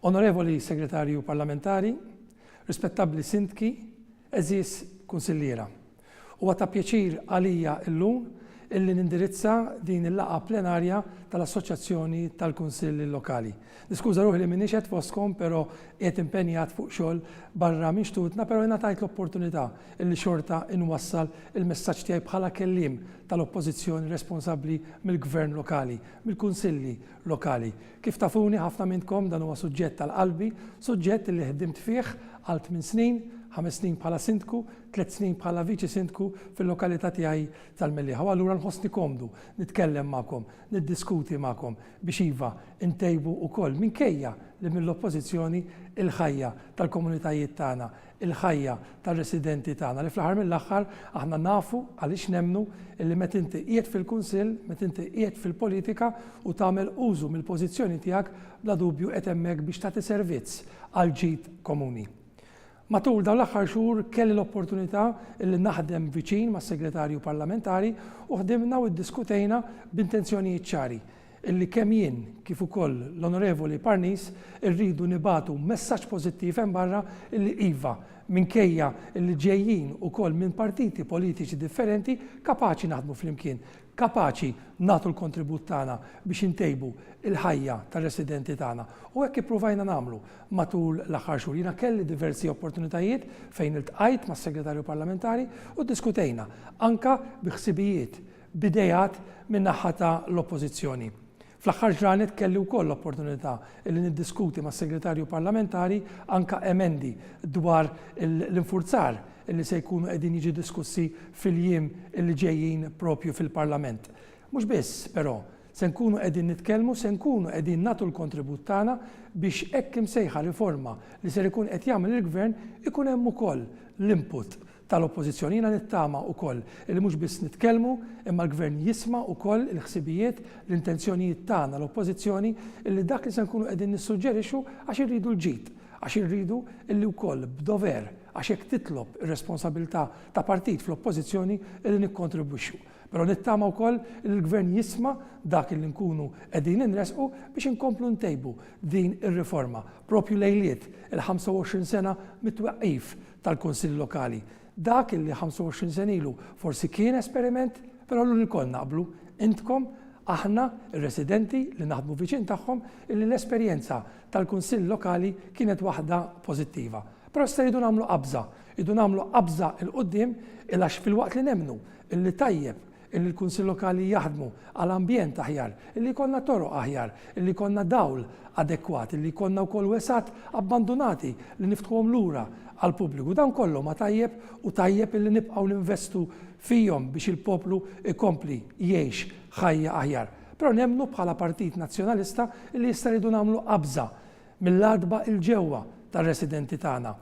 Onorevoli Segretarju Parlamentari, rispettabbli sindki, eżis kunsilliera. Huwa ta' pjaċir għalija llum illi nindirizza din il-laqgħa plenarja tal-Assoċjazzjoni tal-Kunsilli Lokali. Niskuża ruħi li m'iniex qed fostkom, però qiegħed impenjat fuq xogħol barra minn xtutna, però ingħatajt l-opportunità illi xorta inwassal il-messaġġ tiegħi bħala kelliem tal-oppożizzjoni responsabbli mill-Gvern lokali, mill-Kunsilli lokali. Kif tafuni ħafna minnkom dan huwa suġġett tal-qalbi, suġġett li ħdimt fih għal 8 snin, 5 snin bħala sindku, 3 snin bħala viċi sindku fil-lokalità tiegħi tal-Mellieħa. U allura nħossni komdu nitkellem magħkom, niddiskuti magħkom biex iva ntejbu wkoll minkejja li mill-oppożizzjoni il-ħajja tal-komunitajiet tagħna, il-ħajja tar-residenti tagħna li fl-aħħar mill-aħħar aħna nafu għaliex nemmnu illi meta inti qiegħed fil-Kunsill, meta inti qiegħed fil-politika u tagħmel użu mill-pożizzjoni tiegħek bla dubju qed hemmhekk biex tagħti servizz għal ġid komuni. Matul dawn l-aħħar xhur kelli l-opportunità li naħdem viċin mas-segretarju parlamentari u ħdimna u ddiskutejna b'intenzjonijiet ċari illi kemm jien kif ukoll l-Onorevoli Parnis irridu nibatu messaġġ pożittiv hemm barra illi iva minkejja illi ġejjin ukoll minn partiti politiċi differenti kapaċi naħdmu flimkien, kapaċi nagħtu l-kontribut tagħna biex intejbu il-ħajja tar-residenti tagħna. U hekk ippruvajna nagħmlu matul l-aħħar xhur. Jiena kelli diversi opportunitajiet fejn iltqajt mas-segretarju parlamentari u ddiskutejna anka bi ħsibijiet, b'idejat min naħa ta' l-oppożizzjoni. Fl-aħħar ġranet kelli wkoll l-opportunità li niddiskuti mas-segretarju parlamentari anka emendi dwar l-infurzar illi se jkunu qegħdin jiġi diskussi fil-jiem illi ġejjin propju fil-Parlament. Mhux biss, però, se nkunu qegħdin nitkellmu, se nkunu qegħdin nagħtu l-kontribut tagħna biex hekk imsejħa riforma li se jkun qed jagħmel il-Gvern ikun hemm ukoll l-input tal-oppożizzjoni. Jiena nittama wkoll li mhux biss nitkellmu imma l-Gvern jisma' ukoll il-ħsibijiet, l-intenzjonijiet tagħna l-oppożizzjoni illi dak li se nkunu qegħdin nissuġġerixxu għax irridu l-ġid, għax irridu illi wkoll b'dover għax hekk titlob ir-responsabilità ta' partit fl-oppożizzjoni illi nikkontribwixxu. Però nittama wkoll il-Gvern jisma' dak li nkunu qegħdin inresqu biex inkomplu ntejbu din ir-riforma propju lejliet il-25 sena mit-twaqqif tal-Kunsill Lokali. Dak li 25 sen ilu forsi kien esperiment, però l ikoll naqblu intkom aħna ir-residenti li naħdmu viċin tagħhom illi l-esperjenza tal-Kunsill Lokali kienet waħda pożittiva. Però issa jridu nagħmlu qabża il-qudiem għax fil-waqt li nemmnu illi tajjeb illi l-Kunsill Lokali jaħdmu għal ambjent aħjar, illi jkollna toroq aħjar, illi jkollna dawl adekwat, illi jkollna wkoll wesat abbandonati li niftħuhom lura għal pubbliku. Dan kollu ma tajjeb u tajjeb illi nibqgħu ninvestu fihom biex il-poplu ikompli jgħix ħajja aħjar. Però nemmnu bħala Partit Nazzjonalista illi jista' jridu nagħmlu qabża mill-adba il-ġewwa tar-residenti tagħna.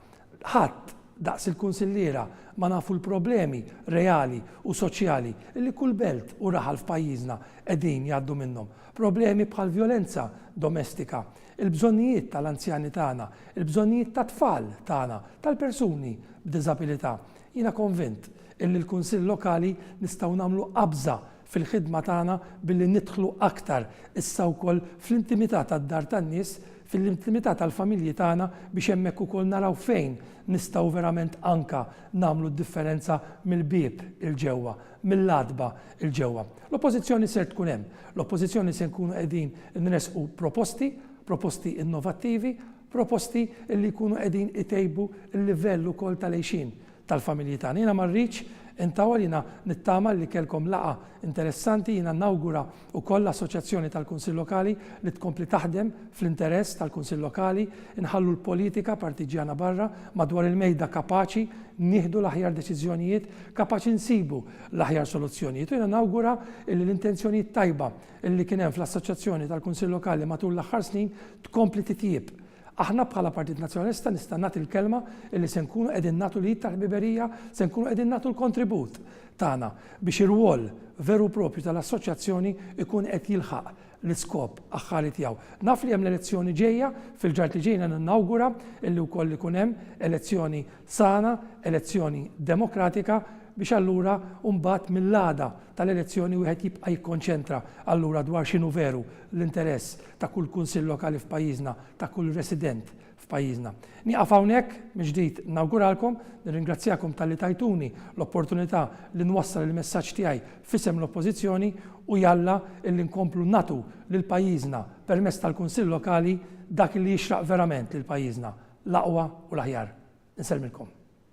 Ħadd daqs il-kunsilliera ma nafu l-problemi reali u soċjali illi kull belt u raħal f'pajjiżna qegħdin jgħaddu minnhom. Problemi bħal violenza domestika, il-bżonnijiet tal-anzjani tagħna, il-bżonnijiet tat-tfal tagħna, tal-persuni b'diżabilità. Jiena konvint illi l-Kunsill Lokali nistgħu nagħmlu qabża fil-ħidma tagħna billi nidħlu aktar issa wkoll fl-intimità tad-dar tan-nies, fil-intimità tal-familji tagħna biex hemmhekk ukoll naraw fejn nistgħu verament anka nagħmlu d-differenza mill-bieb il-ġewwa, mill-adba il-ġewwa. L-oppożizzjoni ser tkun hemm. L-oppożizzjoni se nkunu qegħdin nresqu proposti innovattivi, proposti li jkunu qegħdin itejbu l-livell ukoll tal-għejxin tal-familji tagħna. Jiena ma rridx intawal jiena nittama li kellkom laqa interessanti, jiena nawgura wkoll l-Assoċjazzjoni tal-Kunsill Lokali li tkompli taħdem fl-interess tal-Kunsill Lokali, inħallu l-politika partiġjana barra madwar il-mejda kapaċi nieħdu l-aħjar deċiżjonijiet, kapaċi nsibu l-aħjar soluzzjonijiet. U jiena nawgura li l-intenzjonijiet tajba li kien hemm fl-Assoċjazzjoni tal-Kunsill Lokali matul l-aħħar snin tkompli titjieb. Aħna bħala Partit Nazzjonalista nista' nagħti l-kelma illi se nkunu qegħdin nagħtu lid tal-ħbiberija, se nkunu qegħdin nagħtu l-kontribut tagħna biex ir-rwol veru propju tal-assoċjazzjoni ikun qed jilħaq l-iskop aħħari tiegħu. Naf li hemm l-elezzjoni ġejja, fil-ġart li ġejna ninnawgura illi wkoll ikun hemm elezzjoni sana, elezzjoni demokratika biex allura mbagħad mill-għada tal-elezzjoni wieħed jibqa' jikkonċentra allura dwar x'inhu veru l-interess ta' kull kunsill lokali f'pajjiżna, ta' kull resident f'pajjiżna. Nieqaf hawnhekk mill-ġdid nawguralkom, nirringrazzjakom talli tajtuni l-opportunità li nwassal il-messaġġ tiegħi f'isem l-Oppożizzjoni u jalla illi nkomplu nagħtu lil pajjiżna permezz tal-kunsill lokali dak li jixraq verament lil pajjiżna l-aqwa u l-aħjar. Insellmilkom.